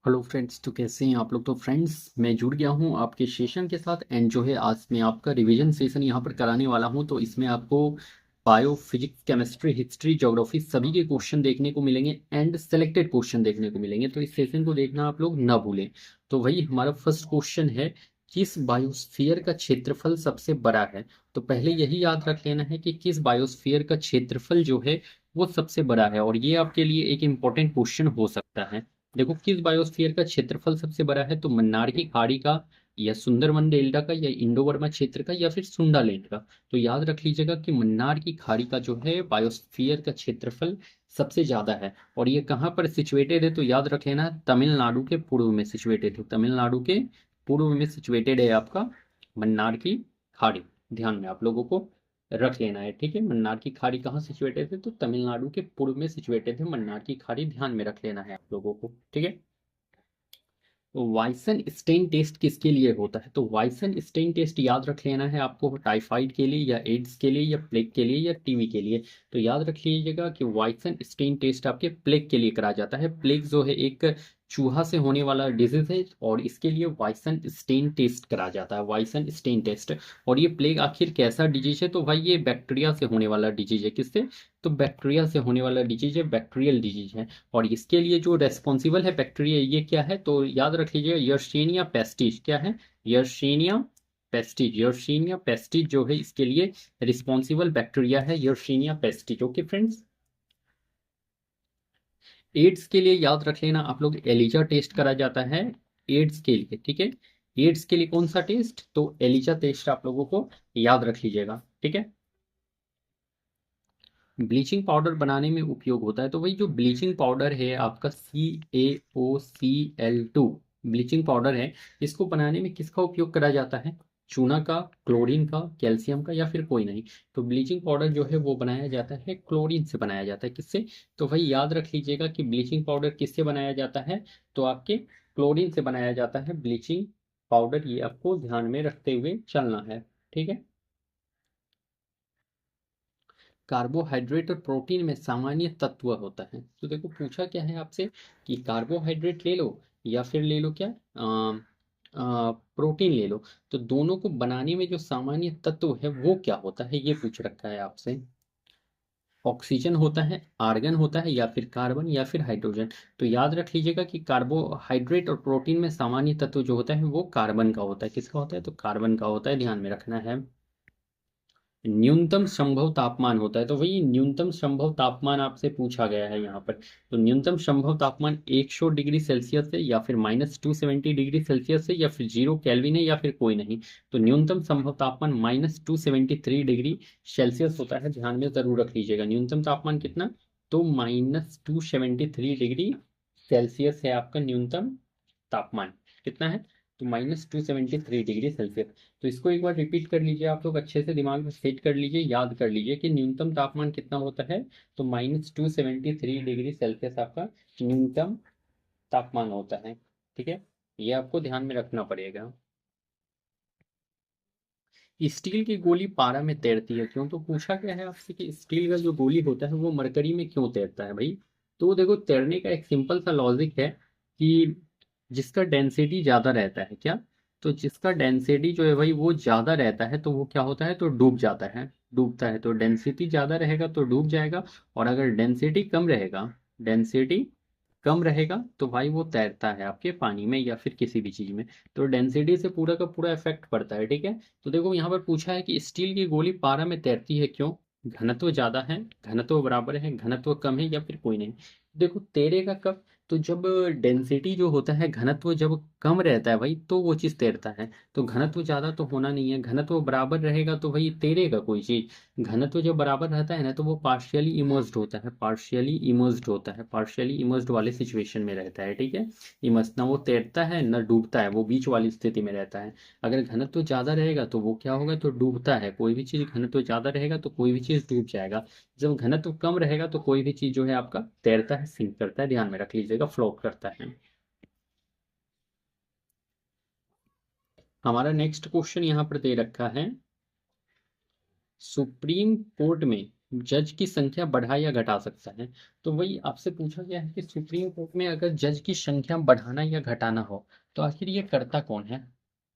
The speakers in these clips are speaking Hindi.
हेलो फ्रेंड्स, तो कैसे हैं आप लोग। तो फ्रेंड्स, मैं जुड़ गया हूं आपके सेशन के साथ एंड जो है आज मैं आपका रिवीजन सेशन यहां पर कराने वाला हूं। तो इसमें आपको bio, physics, chemistry, history, geography सभी के क्वेश्चन देखने को मिलेंगे एंड सेलेक्टेड क्वेश्चन देखने को मिलेंगे। तो इस सेशन को देखना आप लोग ना भूलें। तो वही हमारा फर्स्ट क्वेश्चन है, किस बायोस्फीयर का क्षेत्रफल सबसे बड़ा है। तो पहले यही याद रख लेना है कि किस बायोस्फीयर का क्षेत्रफल जो है वो सबसे बड़ा है, और ये आपके लिए एक इम्पॉर्टेंट क्वेश्चन हो सकता है। देखो, किस बायोस्फीयर का क्षेत्रफल सबसे बड़ा है, तो मन्नार की खाड़ी का, या सुंदरवन डेल्टा का, या इंडो बर्मा क्षेत्र का, या फिर सुंडालैंड का। तो याद रख लीजिएगा कि मन्नार की खाड़ी का जो है बायोस्फीयर का क्षेत्रफल सबसे ज्यादा है। और ये कहाँ पर सिचुएटेड है, तो याद रख लेना, तमिलनाडु के पूर्व में सिचुएटेड है। तमिलनाडु के पूर्व में सिचुएटेड है आपका मन्नार की खाड़ी। ध्यान में आप लोगों को रख लेना है, ठीक है। मन्नार की खाड़ी कहाँ सिचुएटेड है, तो तमिलनाडु के पूर्व में सिचुएटेड है मन्नार की खाड़ी। ध्यान में रख लेना है आप लोगों को, ठीक है। तो वाइसन स्टेन टेस्ट किसके लिए होता है, तो वाइसन स्टेन टेस्ट याद रख लेना है आपको, टाइफाइड के लिए, या एड्स के लिए, या प्लेग के लिए, या टीवी के लिए। तो याद रख लीजिएगा कि वाइसन स्टेन टेस्ट आपके प्लेग के लिए कराया जाता है। प्लेग जो है एक चूहा से होने वाला डिजीज है, और इसके लिए वाइसन स्टेन टेस्ट कराया जाता है, वाइसन स्टेन टेस्ट। और ये प्लेग आखिर कैसा डिजीज है, तो भाई ये बैक्टीरिया से होने वाला डिजीज है। किससे, तो बैक्टीरिया से होने वाला डिजीज है, बैक्टीरियल डिजीज है। और इसके लिए जो रेस्पॉन्सिबल है बैक्टीरिया, ये क्या है, तो याद रख लीजिए यर्शीनिया पेस्टिज। क्या है, यर्शीनिया पेस्टिज। यर्शीनिया पेस्टिज जो है इसके लिए रिस्पॉन्सिबल बैक्टीरिया है, यर्शीनिया पेस्टिज। Okay friends. एड्स के लिए याद रख लेना आप लोग, एलिजा टेस्ट करा जाता है एड्स के लिए, ठीक है। एड्स के लिए कौन सा टेस्ट, तो एलिजा टेस्ट आप लोगों को याद रख लीजिएगा, ठीक है। ब्लीचिंग पाउडर बनाने में उपयोग होता है, तो वही जो ब्लीचिंग पाउडर है आपका CaOCl2 ब्लीचिंग पाउडर है, इसको बनाने में किसका उपयोग करा जाता है, चूना का, क्लोरीन का, कैल्शियम का, या फिर कोई नहीं। तो ब्लीचिंग पाउडर जो है वो बनाया जाता है क्लोरीन से बनाया जाता है। किससे, तो भाई याद रख लीजिएगा कि ब्लीचिंग पाउडर किससे बनाया जाता है, तो आपके क्लोरीन से बनाया जाता है ब्लीचिंग पाउडर। ये आपको ध्यान में रखते हुए चलना है, ठीक है। कार्बोहाइड्रेट और प्रोटीन में सामान्य तत्व होता है। तो देखो पूछा क्या है आपसे, कि कार्बोहाइड्रेट ले लो या फिर ले लो क्या, प्रोटीन ले लो। तो दोनों को बनाने में जो सामान्य तत्व है वो क्या होता है, ये पूछ रखा है आपसे। ऑक्सीजन होता है, आर्गन होता है, या फिर कार्बन, या फिर हाइड्रोजन। तो याद रख लीजिएगा कि कार्बोहाइड्रेट और प्रोटीन में सामान्य तत्व जो होता है वो कार्बन का होता है। किसका होता है, तो कार्बन का होता है, ध्यान में रखना है। न्यूनतम संभव तापमान होता है, तो वही न्यूनतम संभव तापमान आपसे पूछा गया है यहाँ पर। तो न्यूनतम संभव तापमान 100 डिग्री सेल्सियस है, या फिर -270 डिग्री सेल्सियस है, या फिर 0 केल्विन है, या फिर कोई नहीं। तो न्यूनतम संभव तापमान -273 डिग्री सेल्सियस होता है। ध्यान में जरूर रख लीजिएगा, न्यूनतम तापमान कितना, तो -273 डिग्री सेल्सियस है आपका न्यूनतम तापमान। कितना है, तो -273 डिग्री सेल्सियस। तो इसको एक बार रिपीट कर लीजिए आप लोग, अच्छे से दिमाग में सेट कर लीजिए, याद कर लीजिए कि न्यूनतम तापमान कितना होता है, तो -273 डिग्री सेल्सियस आपका न्यूनतम तापमान होता है, ठीक है। ये आपको ध्यान में रखना पड़ेगा। स्टील की गोली पारा में तैरती है क्यों, तो पूछा गया है आपसे कि स्टील का जो गोली होता है वो मरकरी में क्यों तैरता है भाई। तो देखो, तैरने का एक सिंपल सा लॉजिक है कि जिसका डेंसिटी ज़्यादा रहता है, क्या, तो जिसका डेंसिटी जो है भाई वो ज़्यादा रहता है तो वो क्या होता है, तो डूब जाता है, डूबता है। तो डेंसिटी ज़्यादा रहेगा तो डूब जाएगा, और अगर डेंसिटी कम रहेगा, डेंसिटी कम रहेगा तो भाई वो तैरता है आपके पानी में या फिर किसी भी चीज़ में। तो डेंसिटी से पूरा का पूरा इफेक्ट पड़ता है, ठीक है। तो देखो यहाँ पर पूछा है कि स्टील की गोली पारा में तैरती है क्यों, घनत्व ज्यादा है, घनत्व बराबर है, घनत्व कम है, या फिर कोई नहीं। देखो तैरेगा कब, तो जब डेंसिटी जो होता है, घनत्व जब कम रहता है भाई तो वो चीज़ तैरता है। तो घनत्व ज़्यादा तो होना नहीं है, घनत्व बराबर रहेगा तो भाई तैरेगा कोई चीज़। घनत्व जब बराबर रहता है ना तो वो पार्शियली इमर्स्ड होता है, पार्शियली इमर्स्ड होता है, पार्शियली इमर्स्ड वाले सिचुएशन में रहता है, ठीक है। इमर्स ना वो तैरता है ना डूबता है, वो बीच वाली स्थिति में रहता है। अगर घनत्व ज़्यादा रहेगा तो वो क्या होगा, तो डूबता है। कोई भी चीज़ घनत्व ज़्यादा रहेगा तो कोई भी चीज़ डूब जाएगा। जब घनत्व कम रहेगा तो कोई भी चीज़ जो है आपका तैरता है, सिंक करता है, ध्यान में रख लीजिएगा, फ्लोट करता है। हमारा नेक्स्ट क्वेश्चन यहाँ पर दे रखा है, सुप्रीम कोर्ट में जज की संख्या बढ़ा या घटा सकता है। तो वही आपसे पूछा गया है कि सुप्रीम कोर्ट में अगर जज की संख्या बढ़ाना या घटाना हो तो आखिर ये करता कौन है।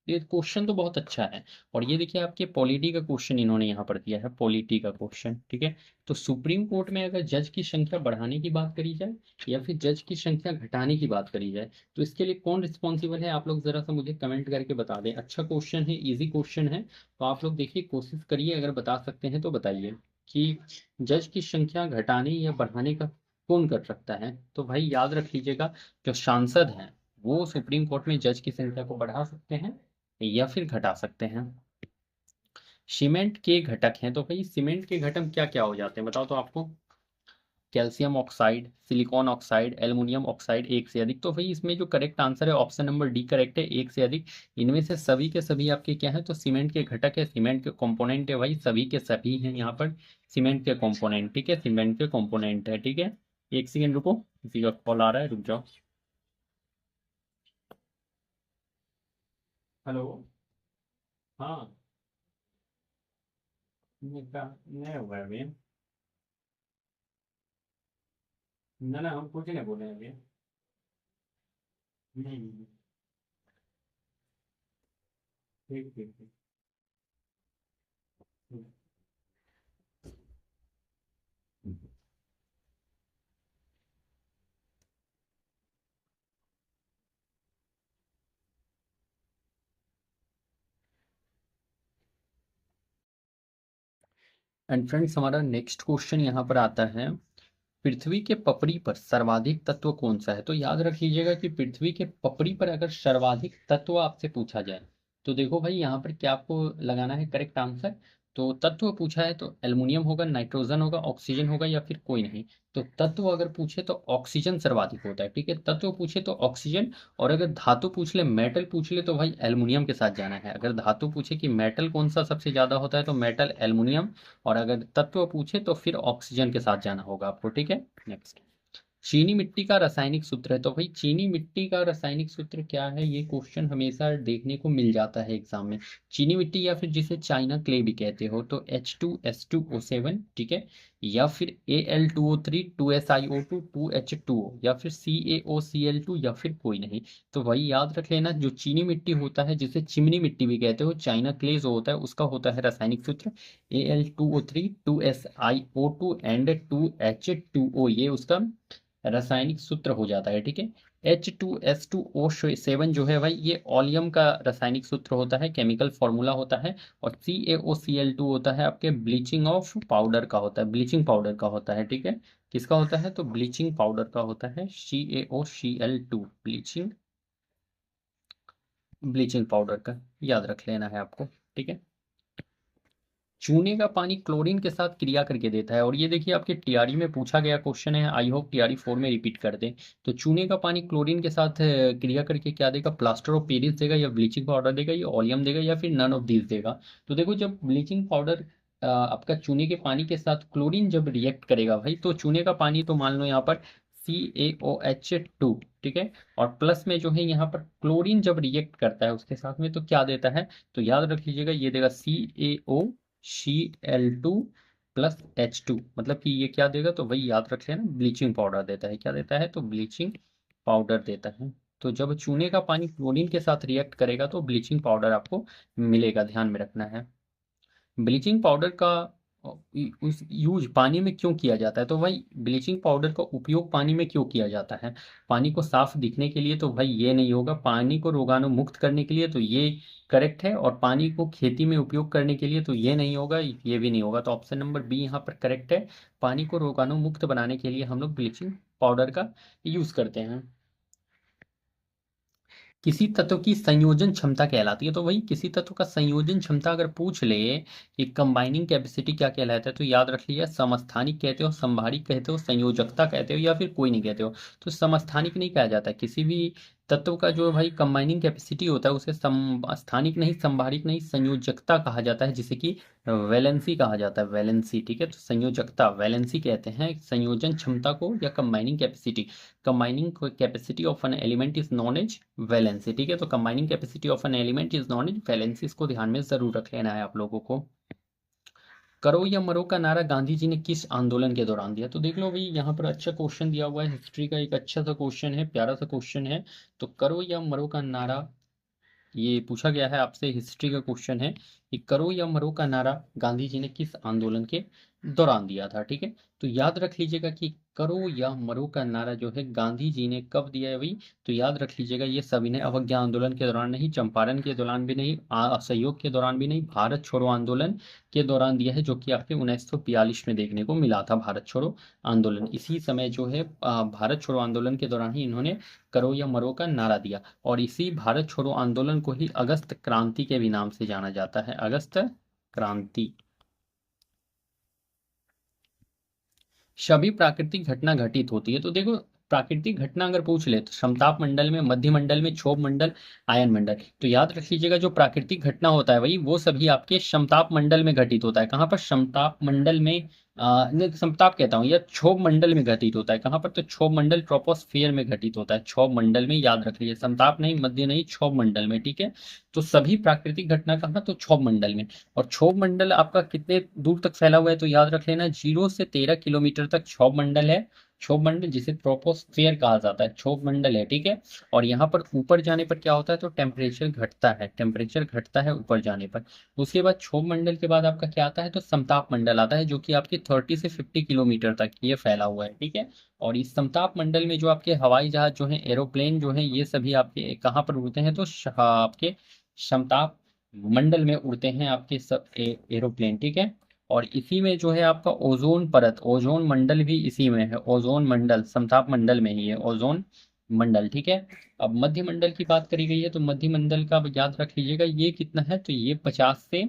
ये क्वेश्चन तो बहुत अच्छा है। और ये देखिए आपके पॉलिटी का क्वेश्चन इन्होंने यहाँ पर दिया है, पॉलिटी का क्वेश्चन, ठीक है। तो सुप्रीम कोर्ट में अगर जज की संख्या बढ़ाने की बात करी जाए या फिर जज की संख्या घटाने की बात करी जाए तो इसके लिए कौन रिस्पॉन्सिबल है, आप लोग जरा सा मुझे कमेंट करके बता दें। अच्छा क्वेश्चन है, इजी क्वेश्चन है, तो आप लोग देखिए कोशिश करिए, अगर बता सकते हैं तो बताइए कि जज की संख्या घटाने या बढ़ाने का कौन कर सकता है। तो भाई याद रख लीजिएगा, जो सांसद हैं वो सुप्रीम कोर्ट में जज की संख्या को बढ़ा सकते हैं या फिर घटा सकते हैं। सीमेंट के घटक हैं, तो भाई सीमेंट के घटक क्या क्या हो जाते हैं बताओ तो आपको। Calcium oxide, silicon oxide, aluminium oxide, एक से अधिक। तो भाई इसमें जो करेक्ट आंसर है ऑप्शन नंबर डी करेक्ट है, एक से अधिक। इनमें से सभी के सभी आपके क्या है, तो सीमेंट के घटक है, सीमेंट के कंपोनेंट है भाई, सभी के सभी हैं यहाँ पर सीमेंट के कंपोनेंट, ठीक है, सीमेंट के कंपोनेंट है, ठीक है। एक सेकेंड रुको, किसी का कॉल आ रहा है, रुक जाओ। हेलो। हाँ। नहीं हुआ है अभी। ना ना, हम कुछ नहीं बोले हैं अभी। नहीं। ठीक ठीक ठीक। एंड फ्रेंड्स हमारा नेक्स्ट क्वेश्चन यहाँ पर आता है, पृथ्वी के पपड़ी पर सर्वाधिक तत्व कौन सा है। तो याद रख लीजिएगा कि पृथ्वी के पपड़ी पर अगर सर्वाधिक तत्व आपसे पूछा जाए तो देखो भाई यहाँ पर क्या आपको लगाना है करेक्ट आंसर। तो तत्व पूछा है तो एल्युमिनियम होगा, नाइट्रोजन होगा, ऑक्सीजन होगा या फिर कोई नहीं। तो तत्व अगर पूछे तो ऑक्सीजन सर्वाधिक होता है, ठीक है, तत्व पूछे तो ऑक्सीजन। और अगर धातु पूछ ले, मेटल पूछ ले, तो भाई एल्युमिनियम के साथ जाना है। अगर धातु पूछे कि मेटल कौन सा सबसे ज्यादा होता है तो मेटल एल्युमिनियम। और अगर तत्व पूछे तो फिर ऑक्सीजन के साथ जाना होगा आपको, ठीक है। नेक्स्ट, चीनी मिट्टी का रासायनिक सूत्र है। तो भाई चीनी मिट्टी का रासायनिक सूत्र क्या है, ये क्वेश्चन हमेशा देखने को मिल जाता है एग्जाम में। चीनी मिट्टी या फिर जिसे चाइना क्ले भी कहते हो, तो H2S2O7, ठीक है, या फिर Al2O3 2SiO2 2H2O, या फिर CaOCl2, या फिर कोई नहीं। तो भाई याद रख लेना, जो चीनी मिट्टी होता है जिसे चिमनी मिट्टी भी कहते हो, चाइना क्ले जो होता है उसका होता है रासायनिक सूत्र Al2O3 2SiO2 एंड 2H2O, ये उसका रासायनिक सूत्र हो जाता है, ठीक है। H2S2O7 जो है भाई ये ऑलियम का रासायनिक सूत्र होता है, केमिकल फॉर्मूला होता है। और CaOCl2 होता है आपके ब्लीचिंग ऑफ पाउडर का होता है, ब्लीचिंग पाउडर का होता है, ठीक है। किसका होता है, तो ब्लीचिंग पाउडर का होता है, CaOCl2 ब्लीचिंग, ब्लीचिंग पाउडर का याद रख लेना है आपको, ठीक है। चूने का पानी क्लोरीन के साथ क्रिया करके देता है। और ये देखिए आपके टीआरई में पूछा गया क्वेश्चन है, आई होप टीआरई 4 में रिपीट कर दें। तो चूने का पानी क्लोरीन के साथ क्रिया करके क्या देगा, प्लास्टर ऑफ पेरिस देगा, या ब्लीचिंग पाउडर देगा, या ऑलियम देगा, या फिर नन ऑफ दिस देगा। तो देखो जब ब्लीचिंग पाउडर आपका चूने के पानी के साथ क्लोरीन जब रिएक्ट करेगा भाई, तो चूने का पानी तो मान लो यहाँ पर CaOH2, ठीक है। और प्लस में जो है यहाँ पर क्लोरीन जब रिएक्ट करता है उसके साथ में तो क्या देता है, तो याद रख लीजिएगा ये देगा CaOCl2 प्लस H2, मतलब कि ये क्या देगा, तो वही याद रख लेना, ब्लीचिंग पाउडर देता है। क्या देता है, तो ब्लीचिंग पाउडर देता है। तो जब चूने का पानी क्लोरीन के साथ रिएक्ट करेगा तो ब्लीचिंग पाउडर आपको मिलेगा, ध्यान में रखना है। ब्लीचिंग पाउडर का उस यूज पानी में क्यों किया जाता है, तो भाई ब्लीचिंग पाउडर का उपयोग पानी में क्यों किया जाता है, पानी को साफ दिखने के लिए तो भाई ये नहीं होगा, पानी को रोगाणु मुक्त करने के लिए तो ये करेक्ट है, और पानी को खेती में उपयोग करने के लिए तो ये नहीं होगा, ये भी नहीं होगा। तो ऑप्शन नंबर बी यहाँ पर करेक्ट है, पानी को रोगाणु मुक्त बनाने के लिए हम लोग ब्लीचिंग पाउडर का यूज करते हैं। किसी तत्व की संयोजन क्षमता कहलाती है। तो वही किसी तत्व का संयोजन क्षमता अगर पूछ ले कि कंबाइनिंग कैपेसिटी क्या कहलाता है, तो याद रख लिया, समस्थानिक कहते हो, संभारिक कहते हो, संयोजकता कहते हो, या फिर कोई नहीं कहते हो। तो समस्थानिक नहीं कहा जाता, किसी भी तत्व का जो भाई कंबाइनिंग कैपेसिटी होता है उसे समस्थानिक नहीं, संभारिक नहीं, संयोजकता कहा जाता है, जिसे कि वैलेंसी कहा जाता है, वैलेंसी, ठीक है। तो संयोजकता वैलेंसी कहते हैं संयोजन क्षमता को, या combining capacity. Combining capacity of an element is known as valency, ठीक है। तो combining capacity of an element is known as valency, इसको ध्यान में जरूर रख लेना है आप लोगों को। करो या मरो का नारा गांधी जी ने किस आंदोलन के दौरान दिया? तो देख लो भाई, यहाँ पर अच्छा क्वेश्चन दिया हुआ है, हिस्ट्री का एक अच्छा सा क्वेश्चन है, प्यारा सा क्वेश्चन है। तो करो या मरो का नारा, ये पूछा गया है आपसे, हिस्ट्री का क्वेश्चन है कि करो या मरो का नारा गांधी जी ने किस आंदोलन के दौरान दिया था। ठीक है, तो याद रख लीजिएगा कि करो या मरो का नारा जो है गांधी जी ने कब दिया है भाई। तो याद रख लीजिएगा, ये सभी ने अवज्ञा आंदोलन के दौरान नहीं, चंपारण के दौरान भी नहीं, असहयोग के दौरान भी नहीं, भारत छोड़ो आंदोलन के दौरान दिया है, जो कि आपके 1942 में देखने को मिला था भारत छोड़ो आंदोलन। इसी समय जो है भारत छोड़ो आंदोलन के दौरान ही इन्होंने करो या मरो का नारा दिया। और इसी भारत छोड़ो आंदोलन को ही अगस्त क्रांति के भी नाम से जाना जाता है, अगस्त क्रांति। सभी प्राकृतिक घटना घटित होती है। तो देखो, प्राकृतिक घटना अगर पूछ ले तो समताप मंडल में, मध्य मंडल में, क्षोभ मंडल, आयन मंडल। तो याद रख लीजिएगा, जो प्राकृतिक घटना होता है वही वो सभी आपके समताप मंडल में घटित होता है। कहाँ पर? समताप मंडल में, नहीं, समताप कहता हूँ, या क्षोभ मंडल में घटित होता है। कहाँ पर? तो क्षोभ मंडल, ट्रोपोस्फियर में घटित होता है, क्षोभ मंडल में। याद रख लीजिए, समताप नहीं, मध्य नहीं, क्षोभ मंडल में। ठीक है, तो सभी प्राकृतिक घटना कहाँ? तो क्षोभ मंडल में। और क्षोभ मंडल आपका कितने दूर तक फैला हुआ है? तो याद रख लेना, 0 से 13 किलोमीटर तक क्षोभ मंडल है। क्षोभ मंडल जिसे ट्रोपोस्फियर कहा जाता है, क्षोभ मंडल है। ठीक है, और यहाँ पर ऊपर जाने पर क्या होता है? तो टेम्परेचर घटता है, टेम्परेचर घटता है ऊपर जाने पर। उसके बाद क्षोभ मंडल के बाद आपका क्या आता है? तो समताप मंडल आता है, जो कि आपके 30 से 50 किलोमीटर तक ये फैला हुआ है। ठीक है, और इस समताप मंडल में जो आपके हवाई जहाज जो है, एरोप्लेन जो है, ये सभी आपके कहाँ पर उड़ते हैं? तो आपके समताप मंडल में उड़ते हैं आपके सब एरोप्लेन। ठीक है, और इसी में जो है आपका ओजोन परत, ओजोन मंडल भी इसी में है, ओजोन मंडल समताप मंडल में ही है, ओजोन मंडल। ठीक है, अब मध्य मंडल की बात करी गई है, तो मध्य मंडल का याद रख लीजिएगा, ये कितना है? तो ये 50 से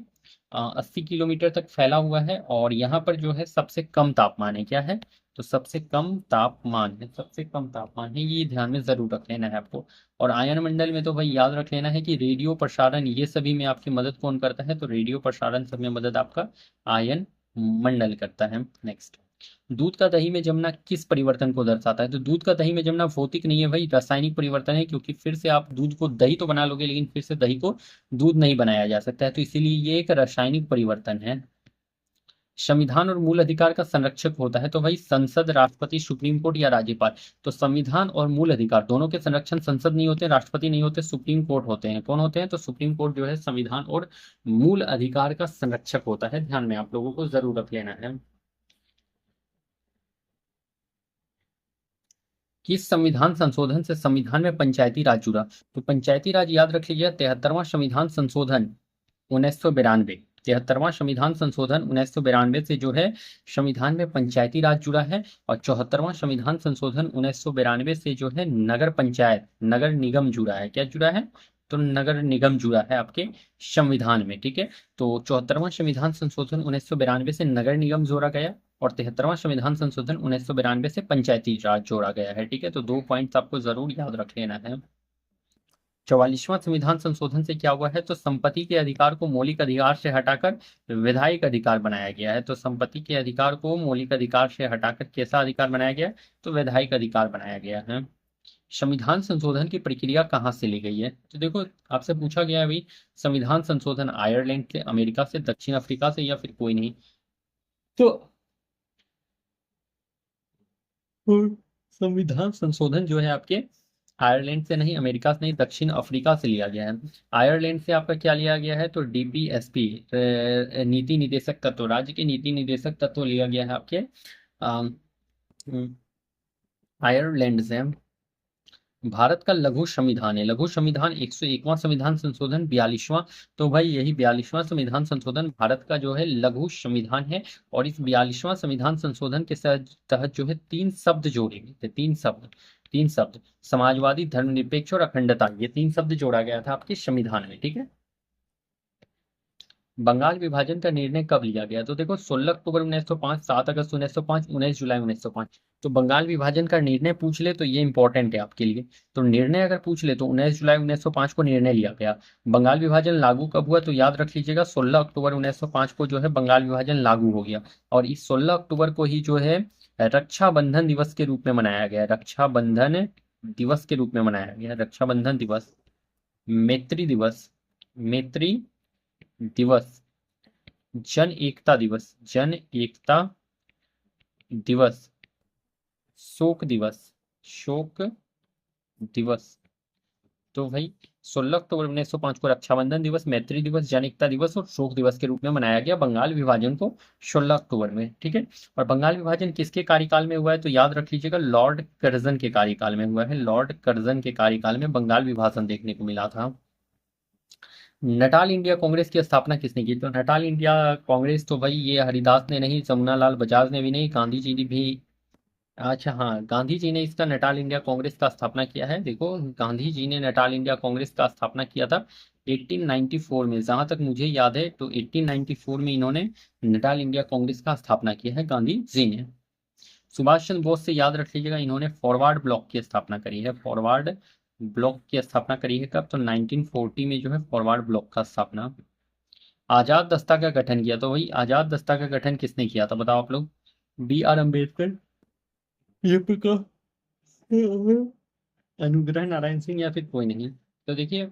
80 किलोमीटर तक फैला हुआ है। और यहाँ पर जो है सबसे कम तापमान है, क्या है? तो सबसे कम तापमान है, सबसे कम तापमान है, ये ध्यान में जरूर रख लेना है आपको। और आयन मंडल में तो भाई याद रख लेना है कि रेडियो प्रसारण, ये सभी में आपकी मदद कौन करता है? तो रेडियो प्रसारण सब में मदद आपका आयन मंडल करता है। नेक्स्ट, दूध का दही में जमना किस परिवर्तन को दर्शाता है? तो दूध का दही में जमना भौतिक नहीं है भाई, रासायनिक परिवर्तन है, क्योंकि फिर से आप दूध को दही तो बना लोगे, लेकिन फिर से दही को दूध नहीं बनाया जा सकता है, तो इसीलिए ये एक रासायनिक परिवर्तन है। संविधान और मूल अधिकार का संरक्षक होता है, तो भाई संसद, राष्ट्रपति, सुप्रीम कोर्ट या राज्यपाल। तो संविधान और मूल अधिकार दोनों के संरक्षण संसद नहीं होते, राष्ट्रपति नहीं होते, सुप्रीम कोर्ट होते हैं। कौन होते हैं? तो सुप्रीम कोर्ट जो है संविधान और मूल अधिकार का संरक्षक होता है, ध्यान में आप लोगों को जरूर रख लेना है। किस संविधान संशोधन से संविधान में पंचायती राज जुड़ा? तो पंचायती राज याद रख लीजिए, 73वां संविधान संशोधन 1992, 73वां संविधान संशोधन 1992 से जो है संविधान में पंचायती राज जुड़ा है। और 74वां संविधान संशोधन 1992 से जो है नगर पंचायत, नगर निगम जुड़ा है। क्या जुड़ा है? तो नगर निगम जुड़ा है आपके संविधान में। ठीक है, तो 74वां संविधान संशोधन 1992 से नगर निगम जोड़ा गया, और 73वां संविधान संशोधन 1992 से पंचायती राज जोड़ा गया है। ठीक है, तो 2 पॉइंट्स आपको जरूर याद रख लेना है। 44वां संविधान संशोधन से क्या हुआ है? तो संपत्ति के अधिकार को मौलिक अधिकार से हटाकर विधायिक अधिकार बनाया गया है। तो संपत्ति के अधिकार को मौलिक अधिकार से हटाकर कैसा अधिकार बनाया गया? तो विधायिक अधिकार बनाया गया है। संविधान संशोधन की प्रक्रिया कहाँ से ली गई है? तो देखो, आपसे पूछा गया है भाई, संविधान संशोधन आयरलैंड से, अमेरिका से, दक्षिण अफ्रीका से, या फिर कोई नहीं। तो संविधान संशोधन जो है आपके आयरलैंड से नहीं, अमेरिका से नहीं, दक्षिण अफ्रीका से लिया गया है। आयरलैंड से आपका क्या लिया गया है? तो डीपीएसपी, नीति निदेशक तत्व, राज्य के नीति निदेशक तत्व लिया गया है आपके आयरलैंड से। भारत का लघु संविधान है, लघु संविधान 101वां संविधान संशोधन, 42वां। तो भाई यही 42वां संविधान संशोधन भारत का जो है लघु संविधान है। और इस 42वां संविधान संशोधन के तहत जो है 3 शब्द जोड़े गए थे, 3 शब्द, 3 शब्द, समाजवादी, धर्मनिरपेक्ष और अखंडता, ये 3 शब्द जोड़ा गया था आपके संविधान में। ठीक है, बंगाल विभाजन का निर्णय कब लिया गया? तो देखो, 16 अक्टूबर 1905, 7 अगस्त 1905, 19 जुलाई 1905। तो बंगाल विभाजन का निर्णय पूछ ले तो ये इंपॉर्टेंट है आपके लिए। तो निर्णय अगर पूछ ले तो 19 जुलाई 1905 को निर्णय लिया गया। बंगाल विभाजन लागू कब हुआ? तो याद रख लीजिएगा, 16 अक्टूबर 1905 को जो है बंगाल विभाजन लागू हो गया। और इस 16 अक्टूबर को ही जो है रक्षाबंधन दिवस के रूप में मनाया गया, रक्षाबंधन दिवस के रूप में मनाया गया, रक्षाबंधन दिवस, मैत्री दिवस, मैत्री दिवस, जन एकता दिवस, जन एकता दिवस, शोक दिवस, शोक दिवस। तो भाई 16 अक्टूबर 1905 को रक्षाबंधन दिवस, मैत्री दिवस, जन एकता दिवस और शोक दिवस के रूप में मनाया गया बंगाल विभाजन को 16 अक्टूबर में, ठीक है। और बंगाल विभाजन किसके कार्यकाल में हुआ है, तो याद रख लीजिएगा लॉर्ड कर्जन के कार्यकाल में हुआ है। लॉर्ड कर्जन के कार्यकाल में बंगाल विभाजन देखने को मिला था। नटाल इंडिया कांग्रेस की स्थापना किसने की, तो नटाल इंडिया कांग्रेस तो भाई ये हरिदास ने नहीं, जमुना लाल बजाज ने भी नहीं, गांधी जी ने भी। अच्छा हाँ, गांधी जी ने इसका नटाल इंडिया कांग्रेस का स्थापना किया है। देखो गांधी जी ने नटाल इंडिया कांग्रेस का स्थापना किया था 1894 में, जहां तक मुझे याद है तो 1894 में इन्होंने नटाल इंडिया कांग्रेस का स्थापना किया है गांधी जी ने। सुभाष चंद्र बोस से याद रख लीजिएगा, इन्होंने फॉरवर्ड ब्लॉक की स्थापना करी है। फॉरवर्ड ब्लॉक की स्थापना करी है कब, तो 1940 में जो है फॉरवर्ड ब्लॉक का स्थापना। आजाद दस्ता का गठन किया, तो वही आजाद दस्ता का गठन किसने किया था बताओ आप लोग, बी आर अम्बेडकर, ये प्रकाश, अनुग्रह नारायण सिंह या फिर कोई नहीं। तो देखिए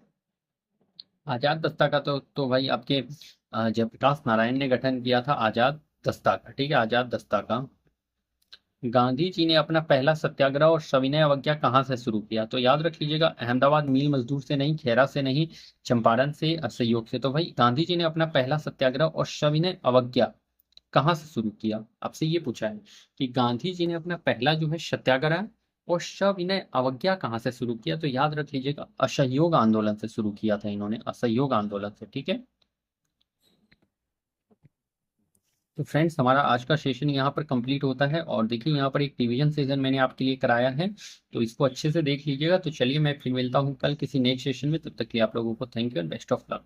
आजाद दस्ता का तो भाई आपके जयप्रकाश नारायण ने गठन किया था आजाद दस्ता का, ठीक है, आजाद दस्ता का। गांधी जी ने अपना पहला सत्याग्रह और सविनय अवज्ञा कहाँ से शुरू किया, तो याद रख लीजिएगा अहमदाबाद मिल मजदूर से नहीं, खेरा से नहीं, चंपारण से, असहयोग से। तो भाई गांधी जी ने अपना पहला सत्याग्रह और सविनय अवज्ञा कहाँ से शुरू किया, आपसे ये पूछा है कि गांधी जी ने अपना पहला जो है सत्याग्रह और सविनय अवज्ञा कहाँ से शुरू किया, तो याद रख लीजिएगा असहयोग आंदोलन से शुरू किया था इन्होंने, असहयोग आंदोलन से, ठीक है। तो फ्रेंड्स हमारा आज का सेशन यहाँ पर कंप्लीट होता है, और देखिए यहाँ पर एक रिवीजन सेशन मैंने आपके लिए कराया है, तो इसको अच्छे से देख लीजिएगा। तो चलिए मैं फिर मिलता हूँ कल किसी नेक्स्ट सेशन में, तब तक के लिए आप लोगों को thank you and best of luck.